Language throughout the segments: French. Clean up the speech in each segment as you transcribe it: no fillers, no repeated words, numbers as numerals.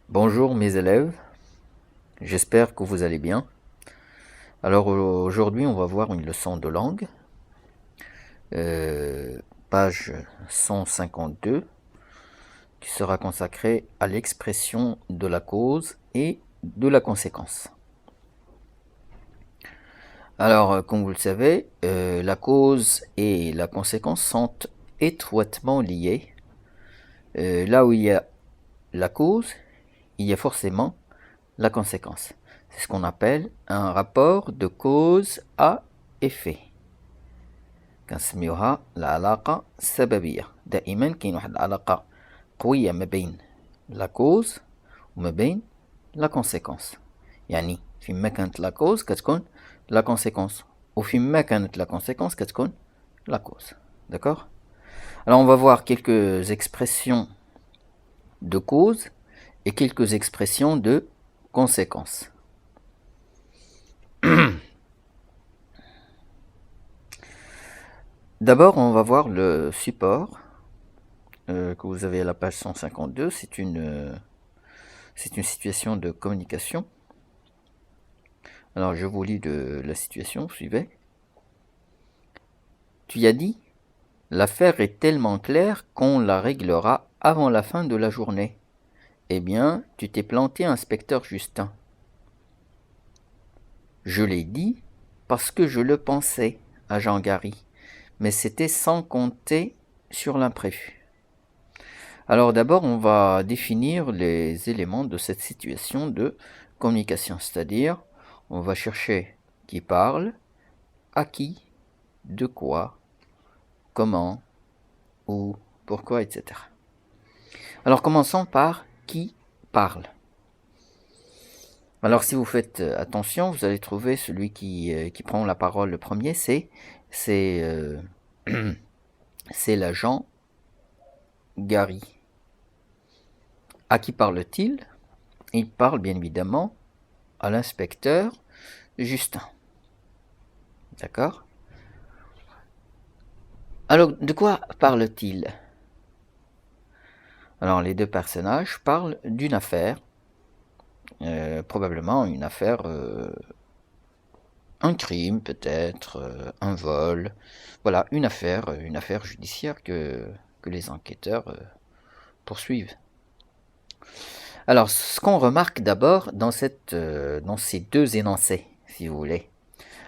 Bonjour mes élèves, j'espère que vous allez bien. Alors aujourd'hui on va voir une leçon de langue, euh, page 152, qui sera consacrée à l'expression de la cause et de la conséquence. Alors comme vous le savez, la cause et la conséquence sont étroitement liées. Là où il y a la cause, il y a forcément la conséquence. C'est ce qu'on appelle un rapport de cause à effet. كنسميوها العلاقة السببية. دائما كاين واحد العلاقة قوية ما بين لا كوز وما بين لا كونسيكونس. يعني فيما كانت لا كوز كتكون لا كونسيكونس وفيما كانت لا كونسيكونس كتكون لا كوز. D'accord? Alors on va voir quelques expressions de cause et quelques expressions de conséquence. D'abord, on va voir le support que vous avez à la page 152. C'est une situation de communication. Alors, je vous lis la situation, suivez. Tu y as dit, l'affaire est tellement claire qu'on la réglera avant la fin de la journée. Eh bien, tu t'es planté, inspecteur Justin. Je l'ai dit parce que je le pensais, agent Gary, mais c'était sans compter sur l'imprévu. Alors d'abord, on va définir les éléments de cette situation de communication, c'est-à-dire on va chercher qui parle, à qui, de quoi, comment, où, pourquoi, etc. Alors commençons par qui parle. Alors si vous faites attention, vous allez trouver celui qui prend la parole le premier, c'est l'agent Gary. À qui parle-t-il? Il parle bien évidemment à l'inspecteur Justin. D'accord? Alors, de quoi parle-t-il? Alors, les deux personnages parlent d'une affaire, probablement une affaire, un crime peut-être, un vol. Voilà, une affaire judiciaire que les enquêteurs poursuivent. Alors, ce qu'on remarque d'abord dans ces deux énoncés, si vous voulez.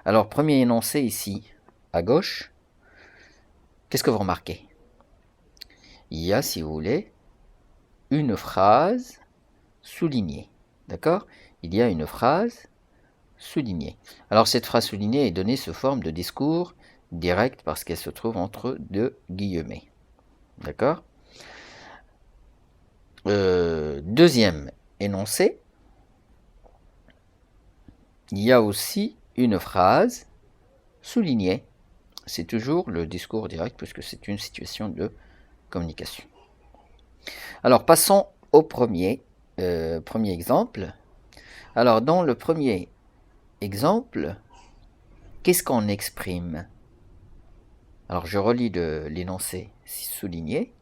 Alors, premier énoncé ici, à gauche, qu'est-ce que vous remarquez? Il y a, si vous voulez, une phrase soulignée. D'accord? Il y a une phrase soulignée. Alors, cette phrase soulignée est donnée sous forme de discours direct parce qu'elle se trouve entre deux guillemets. D'accord? Deuxième énoncé, il y a aussi une phrase soulignée. C'est toujours le discours direct puisque c'est une situation de communication. Alors passons au premier exemple. Alors dans le premier exemple, qu'est-ce qu'on exprime? Alors je relis l'énoncé souligné.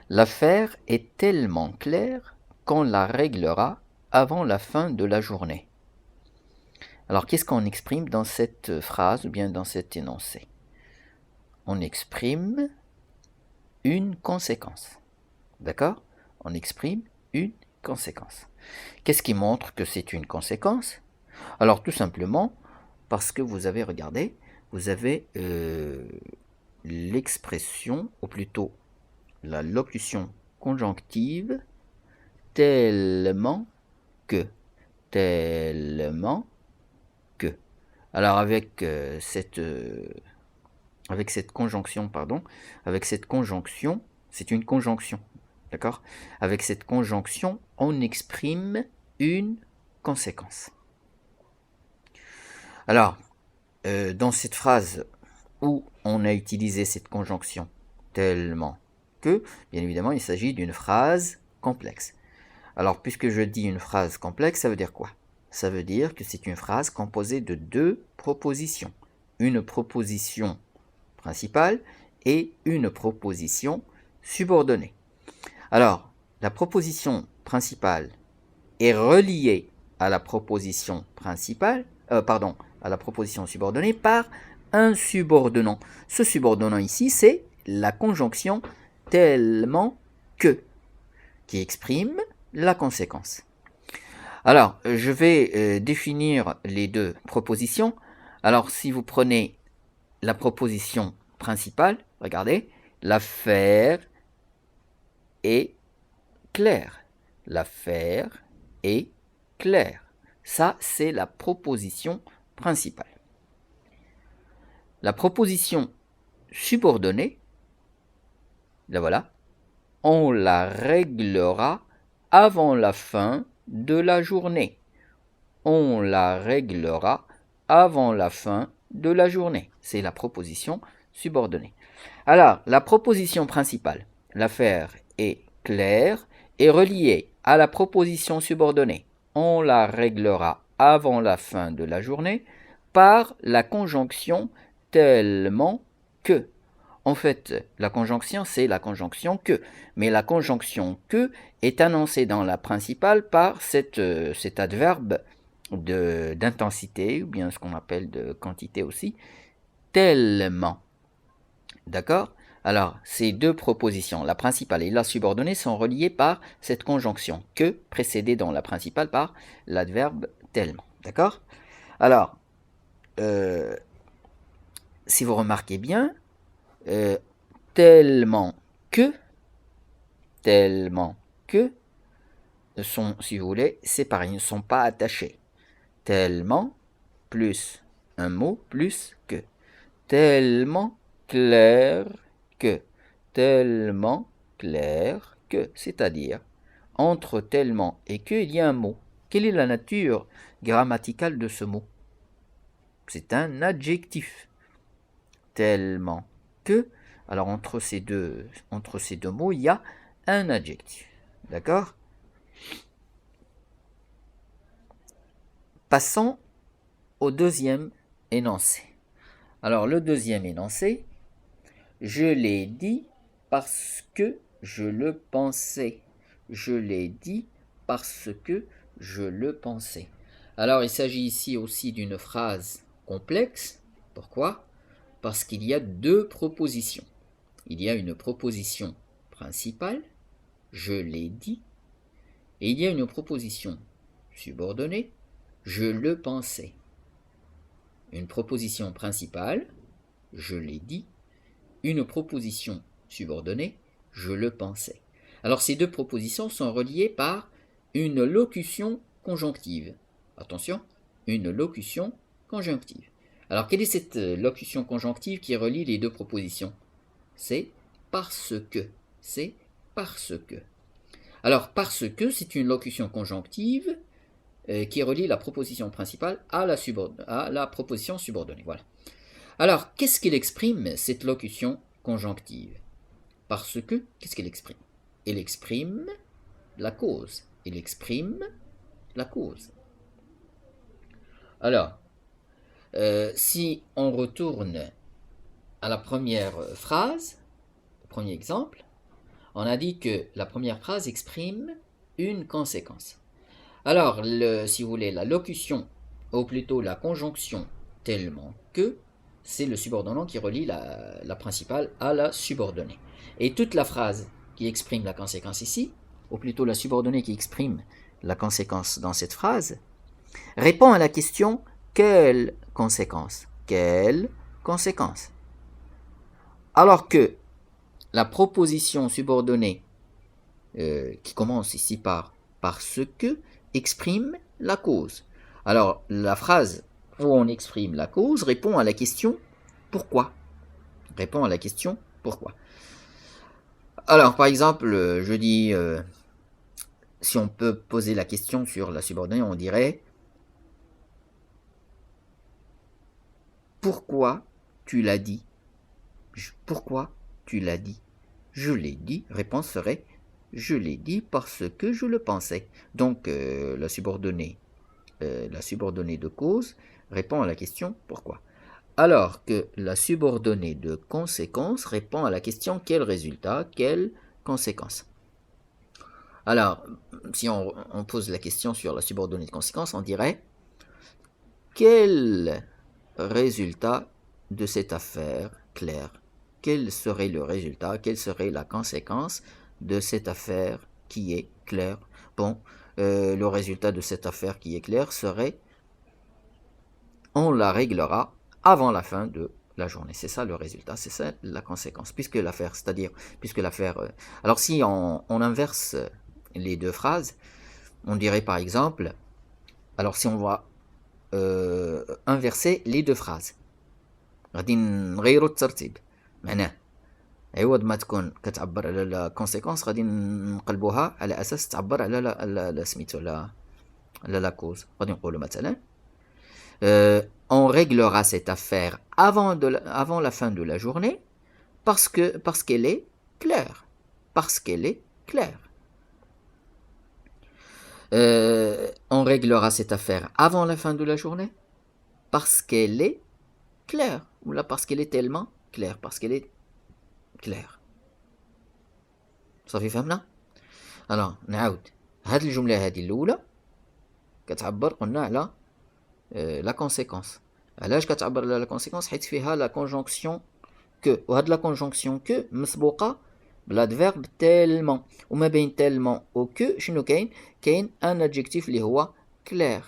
L'affaire est tellement claire qu'on la réglera avant la fin de la journée. Alors qu'est-ce qu'on exprime dans cette phrase ou bien dans cet énoncé? On exprime une conséquence. D'accord? On exprime une conséquence. Qu'est-ce qui montre que c'est une conséquence? Alors tout simplement parce que vous avez regardé, vous avez l'expression, ou plutôt la locution conjonctive tellement que. Tellement que. Alors avec cette conjonction, c'est une conjonction, d'accord? Avec cette conjonction, on exprime une conséquence. Alors, dans cette phrase où on a utilisé cette conjonction tellement que, bien évidemment, il s'agit d'une phrase complexe. Alors, puisque je dis une phrase complexe, ça veut dire quoi? Ça veut dire que c'est une phrase composée de deux propositions. Une proposition principale et une proposition subordonnée. Alors, la proposition principale, est relié à la proposition principale, à la proposition subordonnée par un subordonnant. Ce subordonnant ici, c'est la conjonction tellement que, qui exprime la conséquence. Alors, je vais définir les deux propositions. Alors, si vous prenez la proposition principale, regardez, l'affaire est claire. L'affaire est claire. Ça, c'est la proposition principale. La proposition subordonnée, la voilà, on la réglera avant la fin de la journée. On la réglera avant la fin de la journée. C'est la proposition subordonnée. Alors, la proposition principale, l'affaire est claire, est reliée à la proposition subordonnée. On la réglera avant la fin de la journée par la conjonction tellement que. En fait, la conjonction, c'est la conjonction que. Mais la conjonction que est annoncée dans la principale par cet adverbe d'intensité, ou bien ce qu'on appelle de quantité aussi, tellement. D'accord? Alors, ces deux propositions, la principale et la subordonnée, sont reliées par cette conjonction que, précédée dans la principale par l'adverbe tellement. D'accord? Alors, si vous remarquez bien, tellement que, sont, si vous voulez, séparés, ne sont pas attachés. Tellement plus un mot plus que. Tellement clair que. Tellement clair que. C'est-à-dire, entre tellement et que, il y a un mot. Quelle est la nature grammaticale de ce mot? C'est un adjectif. Tellement que. Alors, entre ces deux mots, il y a un adjectif. D'accord? Passons au deuxième énoncé. Alors, le deuxième énoncé, je l'ai dit parce que je le pensais. Je l'ai dit parce que je le pensais. Alors, il s'agit ici aussi d'une phrase complexe. Pourquoi? Parce qu'il y a deux propositions. Il y a une proposition principale, je l'ai dit, et il y a une proposition subordonnée, je le pensais. Une proposition principale, je l'ai dit, une proposition subordonnée, je le pensais. Alors ces deux propositions sont reliées par une locution conjonctive. Attention, une locution conjonctive. Alors quelle est cette locution conjonctive qui relie les deux propositions? C'est parce que. C'est parce que. Alors parce que, c'est une locution conjonctive qui relie la proposition principale à la proposition subordonnée. Voilà. Alors, qu'est-ce qu'elle exprime, cette locution conjonctive? Parce que, qu'est-ce qu'elle exprime? Elle exprime la cause. Elle exprime la cause. Alors, si on retourne à la première phrase, au premier exemple, on a dit que la première phrase exprime une conséquence. Alors, si vous voulez, la locution, ou plutôt la conjonction tellement que, c'est le subordonnant qui relie la principale à la subordonnée. Et toute la phrase qui exprime la conséquence ici, ou plutôt la subordonnée qui exprime la conséquence dans cette phrase, répond à la question quelle conséquence? Quelle conséquence? Alors que la proposition subordonnée qui commence ici par parce que exprime la cause. Alors la phrase où on exprime la cause répond à la question pourquoi? Répond à la question pourquoi? Alors par exemple, je dis si on peut poser la question sur la subordonnée, on dirait pourquoi tu l'as dit? Pourquoi tu l'as dit? Je l'ai dit. Réponse serait je l'ai dit parce que je le pensais. Donc la subordonnée de cause répond à la question pourquoi. Alors que la subordonnée de conséquence répond à la question quel résultat, quelle conséquence. Alors, si on pose la question sur la subordonnée de conséquence, on dirait quel résultat de cette affaire claire? Quel serait le résultat? Quelle serait la conséquence de cette affaire qui est claire? Bon, le résultat de cette affaire qui est claire serait on la réglera avant la fin de la journée. C'est ça le résultat, c'est ça la conséquence. Puisque l'affaire, c'est-à-dire, puisque l'affaire... alors si on inverse les deux phrases, on dirait par exemple, alors si on va inverser les deux phrases, غادي نغيروا الترتيب. معناه عوض ما تكون كتعبر على لا كونسيكونس غادي نقلبوها على اساس تعبر على لا سميتو على لا كوز. غادي نقولوا مثلا on réglera cette affaire avant la fin de la journée parce qu'elle est claire. Parce qu'elle est claire. On réglera cette affaire avant la fin de la journée parce qu'elle est claire. Ou là parce qu'elle est tellement claire. Parce qu'elle est claire. صافي فهمنا؟ alors نعاود هاد الجملة هادي الأولى كتعبر قلنا على لا كونسيكونس. علاش كتعبر على لا كونسيكونس؟ حيت فيها لا كونجونكسيون كو، وهاد لا كونجونكسيون كو مسبوقة بالادفيرب تيلمون، وما بين تيلمون و كو شنو كاين؟ كاين ان ادجيكتيف اللي هو كلير.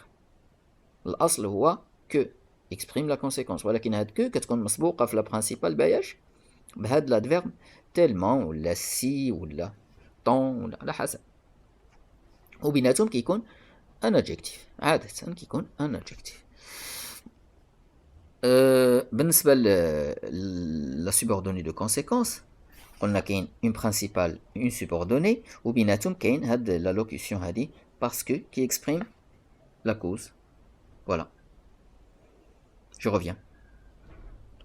الاصل هو كو اكسبريم لا كونسيكونس، ولكن هاد كو كتكون مسبوقة في لا برينسيبال باياش؟ بهاد الادفيرب تيلمون ولا سي ولا طون ولا على حسب، وبيناتهم كيكون ان ادجيكتيف، عادة كيكون ان ادجيكتيف. بالنسبة لا subordonnée de conséquence قلنا كاين une principale une subordonnée وبيناتهم كاين هاد la locution هادي parce que qui exprime la cause. Voilà, je reviens.